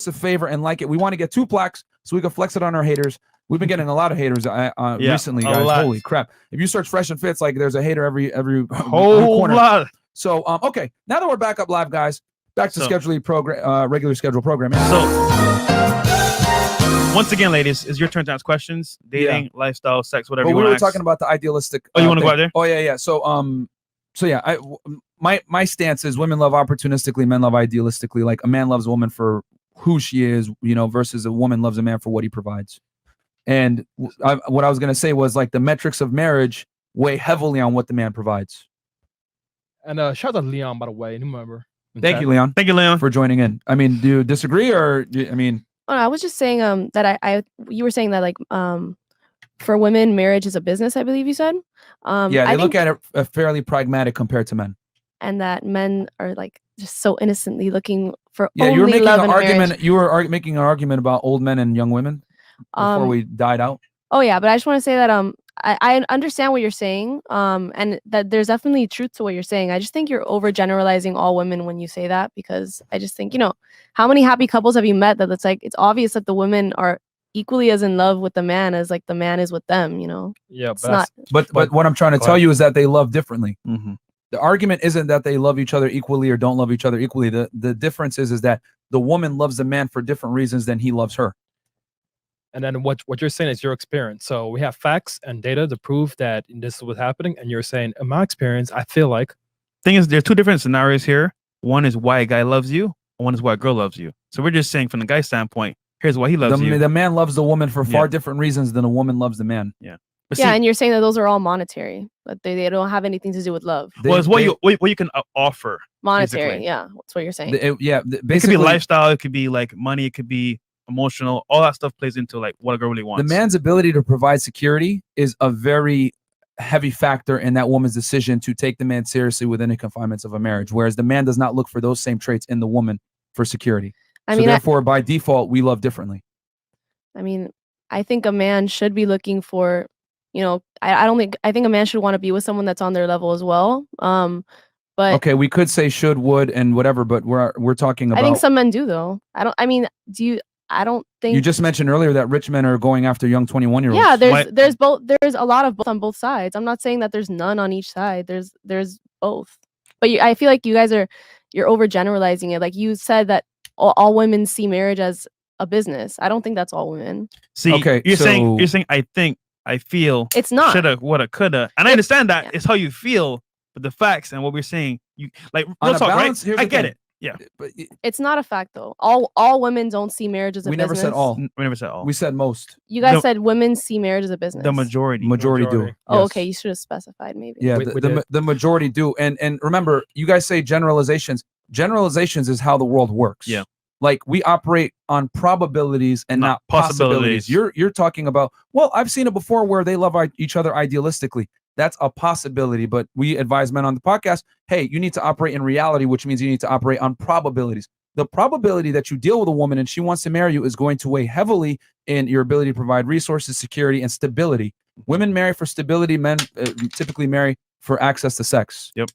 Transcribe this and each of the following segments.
a favor and like it. We want to get 2 plaques so we can flex it on our haters. We've been getting a lot of haters recently, guys. Holy crap! If you search Fresh and Fits, like there's a hater every whole corner. lot. So okay, now that we're back up live, guys, back to regular schedule programming. So once again, ladies, it's your turn to ask questions. Dating, lifestyle, sex, whatever. But we were talking about the idealistic. Oh, you want to go out there? Oh yeah. So yeah, my stance is women love opportunistically, men love idealistically. Like a man loves a woman for who she is, versus a woman loves a man for what he provides. And what I was going to say was like the metrics of marriage weigh heavily on what the man provides. And shout out to Leon, by the way, new member. Thank you, Leon. Thank you, Leon, for joining in. I mean, do you disagree or I mean? Oh, no, I was just saying that you were saying that like for women, marriage is a business. I believe you said. They look at it fairly pragmatic compared to men. And that men are like just so innocently looking for you only were making love an and argument. marriage. You were making an argument about old men and young women before we died out. Oh yeah, but I just want to say that I understand what you're saying, and that there's definitely truth to what you're saying. I just think you're overgeneralizing all women when you say that, because I just think, how many happy couples have you met that it's obvious that the women are equally as in love with the man as like the man is with them, Yeah, but what I'm trying to tell you is that they love differently. Mm-hmm. The argument isn't that they love each other equally or don't love each other equally. The difference is that the woman loves the man for different reasons than he loves her. And then what you're saying is your experience. So we have facts and data to prove that this is what's happening. And you're saying, in my experience, I feel like. Thing is, there's 2 different scenarios here. One is why a guy loves you, and one is why a girl loves you. So we're just saying from the guy's standpoint, here's why he loves you. The man loves the woman for far different reasons than a woman loves the man. Yeah. And you're saying that those are all monetary, but they don't have anything to do with love. It's what you can offer. Monetary, basically. yeah. That's what you're saying. It could be lifestyle, it could be like money, it could be emotional. All that stuff plays into like what a girl really wants. The man's ability to provide security is a very heavy factor in that woman's decision to take the man seriously within the confinements of a marriage, whereas the man does not look for those same traits in the woman for security. Therefore, by default, we love differently. I mean, I think a man should be looking for, I think a man should want to be with someone that's on their level as well. But okay, we could say should, would, and whatever, but we're talking about. I think some men do though. I don't think you just mentioned earlier that rich men are going after young 21-year-olds. Yeah, there's both. There's a lot of both on both sides. I'm not saying that there's none on each side. There's both. But I feel like you guys you're overgeneralizing it. Like you said that all women see marriage as a business. I don't think that's all women. See, okay, you're saying I think, I feel. It's not. Shoulda, woulda, coulda, and I understand that it's how you feel, but the facts and what we're saying, you like real talk, right? I get it. Yeah, but it's not a fact though. All women don't see marriage as a business. We never said all. We never said all. We said most. You guys said women see marriage as a business. The majority do. Oh, okay. You should have specified maybe. Yeah, the majority do. And remember, you guys say generalizations. Generalizations is how the world works. Yeah. Like we operate on probabilities and not possibilities. You're talking about, well, I've seen it before where they love each other idealistically. That's a possibility, but we advise men on the podcast, hey, you need to operate in reality, which means you need to operate on probabilities. The probability that you deal with a woman and she wants to marry you is going to weigh heavily in your ability to provide resources, security, and stability. Women marry for stability. Men typically marry for access to sex. Yep.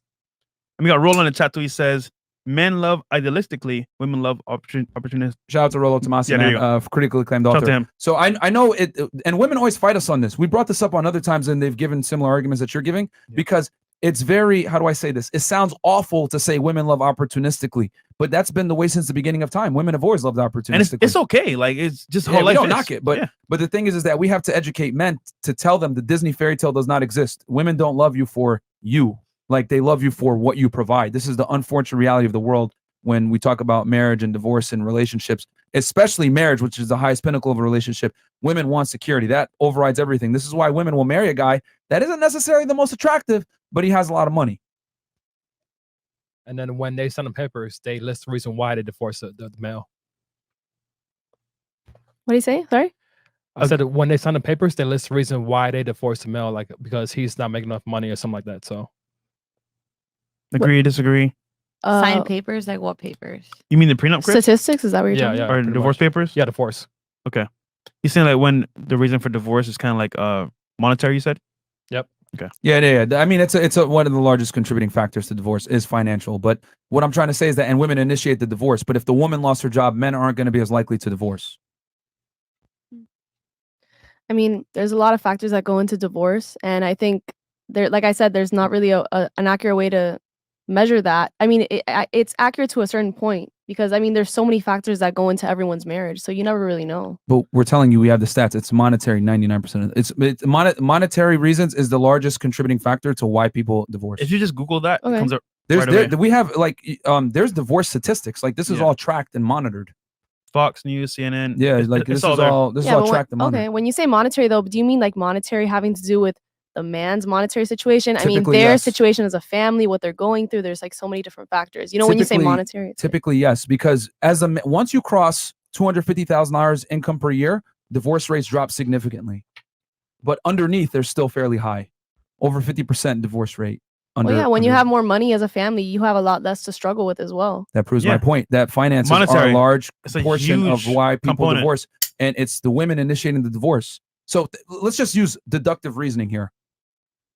And we got Roland in the chat too. He says, men love idealistically, women love opportunistic. Shout out to Rollo Tomasi, critically acclaimed author. Shout out to him. So I know it, and women always fight us on this. We brought this up on other times, and they've given similar arguments that you're giving because it's very, how do I say this? It sounds awful to say women love opportunistically, but that's been the way since the beginning of time. Women have always loved opportunistically. And it's okay. Like it's just how life we don't is. knock it, but the thing is that we have to educate men to tell them the Disney fairy tale does not exist. Women don't love you for you. Like they love you for what you provide. This is the unfortunate reality of the world when we talk about marriage and divorce and relationships, especially marriage, which is the highest pinnacle of a relationship. Women want security. That overrides everything. This is why women will marry a guy that isn't necessarily the most attractive, but he has a lot of money. And then when they sign the papers, they list the reason why they divorce the male. What do you say? Sorry? I said when they sign the papers, they list the reason why they divorce the male, like because he's not making enough money or something like that. So agree, disagree. Sign papers? Like what papers? You mean the prenup, Chris? Statistics? Is that what you're talking about? Or divorce papers? Yeah, divorce. Okay. You're saying like when the reason for divorce is kind of like monetary, you said? Yep. Yeah. I mean, it's one of the largest contributing factors to divorce is financial. But what I'm trying to say is that, and women initiate the divorce. But if the woman lost her job, men aren't going to be as likely to divorce. I mean, there's a lot of factors that go into divorce, and I think like I said, there's not really an accurate way to measure that. I mean, it's accurate to a certain point because I mean, there's so many factors that go into everyone's marriage, so you never really know. But we're telling you, we have the stats. It's monetary. 99% of it's monetary reasons is the largest contributing factor to why people divorce. If you just Google that, it Okay. comes up. We have like there's divorce statistics. Like this is Yeah. all tracked and monitored. Fox News, CNN. Yeah, it's- like it's this is all there. all Yeah, but tracked and monitored. okay, when you say monetary though, do you mean like monetary having to do with the man's monetary situation? I mean, Typically, their yes. situation as a family, what they're going through. There's like so many different factors. You know, when you say Typically- monetary, it's like- Typically, yes, because once you cross $250,000 income per year, divorce rates drop significantly. But underneath, they're still fairly high, over 50% divorce rate. well, yeah, when you under- have more money as a family, you have a lot less to struggle with as well. that proves my Yeah. point. That finances are Monetary. a large It's a portion of huge why people component. divorce, and it's the women initiating the divorce. So let's just use deductive reasoning here.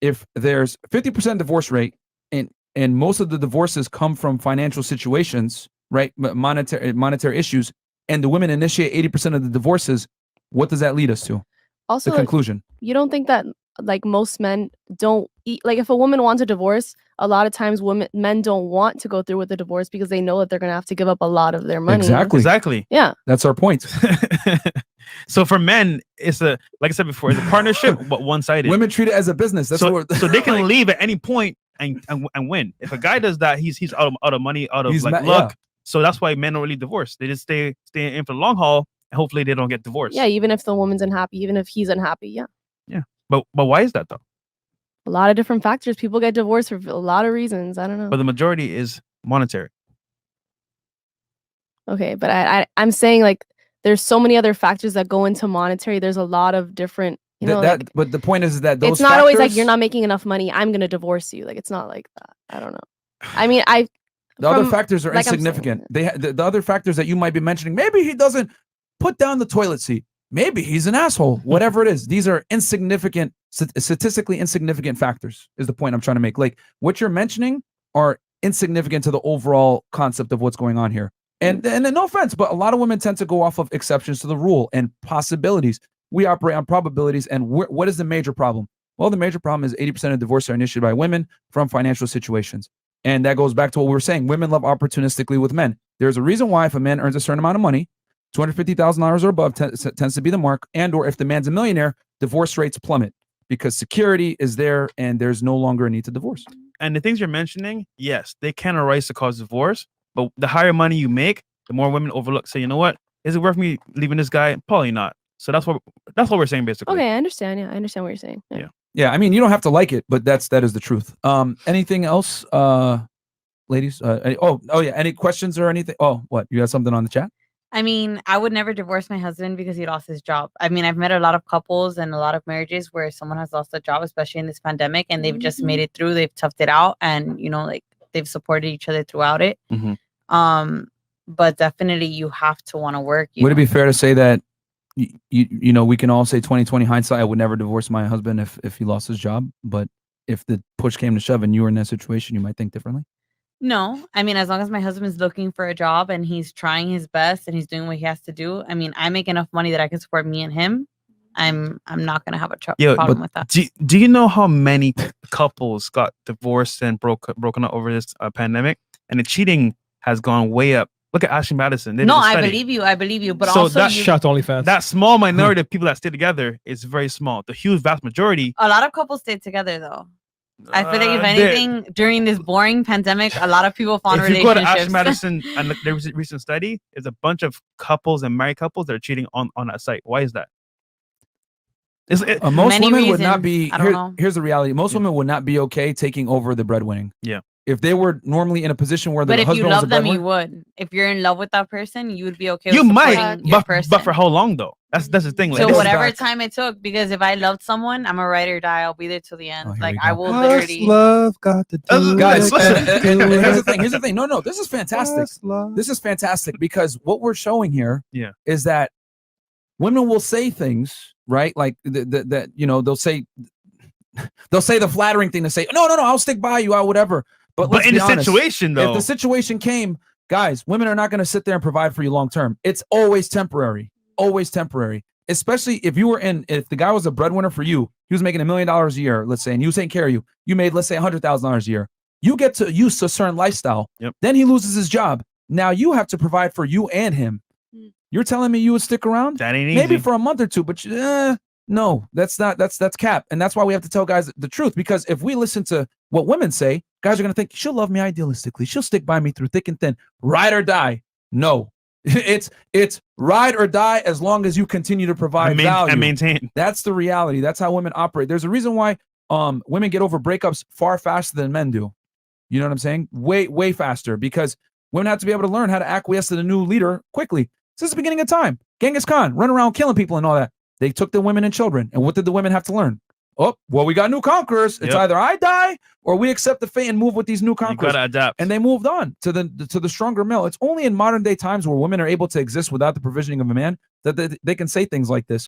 If there's 50% divorce rate, and most of the divorces come from financial situations, right? Monetary issues, and the women initiate 80% of the divorces, what does that lead us to? Also, The conclusion. you don't think that like most men don't eat, like if a woman wants a divorce, a lot of times men don't want to go through with the divorce because they know that they're gonna have to give up a lot of their money. Exactly. Yeah. That's our point. So for men, it's like I said before, it's a partnership, but one-sided. Women treat it as a business. That's so, what so they can leave at any point and win. If a guy does that, he's out of money, out of luck. yeah. So that's why men don't really divorce. They just stay in for the long haul, and hopefully they don't get divorced. Yeah, even if the woman's unhappy, even if he's unhappy, yeah. But why is that though? A lot of different factors. People get divorced for a lot of reasons. I don't know. But the majority is monetary. Okay, but I'm saying like there's so many other factors that go into monetary. There's a lot of different, like, but the point is that those it's not always like factors- you're not making enough money, I'm gonna divorce you. Like it's not like that. I don't know. I mean, The other from- factors are like I'm saying, insignificant. The other factors that you might be mentioning, maybe he doesn't put down the toilet seat. Maybe he's an asshole. Whatever it is, these are insignificant, statistically insignificant factors. Is the point I'm trying to make? Like what you're mentioning are insignificant to the overall concept of what's going on here. And no offense, but a lot of women tend to go off of exceptions to the rule and possibilities. We operate on probabilities. And what is the major problem? Well, the major problem is 80% of divorces are initiated by women from financial situations. And that goes back to what we were saying. Women love opportunistically with men. There's a reason why if a man earns a certain amount of money, $250,000 or above tends to be the mark. And or if the man's a millionaire, divorce rates plummet because security is there and there's no longer a need to divorce. And the things you're mentioning, yes, they can arise to cause divorce. But the higher money you make, the more women overlook. Say, you know what? Is it worth me leaving this guy? Probably not. So that's what we're saying basically. okay, I understand. Yeah, I understand what you're saying. Yeah. Yeah, I mean, you don't have to like it, but that is the truth. Anything else, ladies? Yeah. Any questions or anything? Oh, what? You got something on the chat? I mean, I would never divorce my husband because he lost his job. I mean, I've met a lot of couples and a lot of marriages where someone has lost a job, especially in this pandemic, and they've just made it through. They've toughed it out, and like they've supported each other throughout it. Mhm. But definitely, you have to want to work. Would it be fair to say that we can all say 20/20 hindsight? I would never divorce my husband if he lost his job, but if the push came to shove and you were in that situation, you might think differently. No, I mean, as long as my husband's looking for a job and he's trying his best and he's doing what he has to do. I mean, I make enough money that I can support me and him. I'm not gonna have a problem with that. Do you know how many couples got divorced and broken up over this pandemic? And the cheating has gone way up. Look at Ashley Madison. They did No, a I study. believe you. I believe you. But So also, that Shout to OnlyFans. That small minority of people that stay together is very small. The huge vast majority. a lot of couples stay together though. I feel like if they're- anything, during this boring pandemic, a lot of people found if you go to Ashley relationships. Madison and there was a recent study, there's a bunch of couples and married couples that are cheating on that site. Why is that? Most Many women would not reasons. be. I don't know. Here's the reality: most women would not be okay taking over the breadwinning. Yeah. If they were normally in a position where the But if husband you was a love them, you breadwinner, would. If you're in love with that person, you would be okay. You with might, supporting your person. but for how long though? That's the thing. Like, So this is whatever back. time it took, because if I loved someone, I'm a ride or die. I'll be there till the end. Oh, here Like we I go. will literally. love got to do guys, it. listen. And here's the thing. No, this is fantastic. This is fantastic because what we're showing here Yeah. is that women will say things, right? Like that they'll say they'll say the flattering thing to say, no, I'll stick by you, I'll whatever. But in the situation, though, if the situation came, guys, women are not going to sit there and provide for you long term. It's always temporary, especially if the guy was a breadwinner for you, he was making $1 million a year, let's say, and he was taking care of you. You made, let's say, $100,000 a year. You get to use a certain lifestyle. Yep. Then he loses his job. Now you have to provide for you and him. You're telling me you would stick around? That ain't easy. Maybe for a month or two, but no, that's cap. And that's why we have to tell guys the truth, because if we listen to what women say, guys are going to think she'll love me idealistically. She'll stick by me through thick and thin, ride or die. No, it's ride or die as long as you continue to provide value and maintain. That's the reality. That's how women operate. There's a reason why women get over breakups far faster than men do. You know what I'm saying? Way faster, because women have to be able to learn how to acquiesce to the new leader quickly. Since the beginning of time, Genghis Khan run around killing people and all that. They took the women and children. And what did the women have to learn? Oh, well, we got new conquerors. It's either I die or we accept the fate and move with these new conquerors. You gotta adapt. And they moved on to the stronger male. It's only in modern day times where women are able to exist without the provisioning of a man that they can say things like this.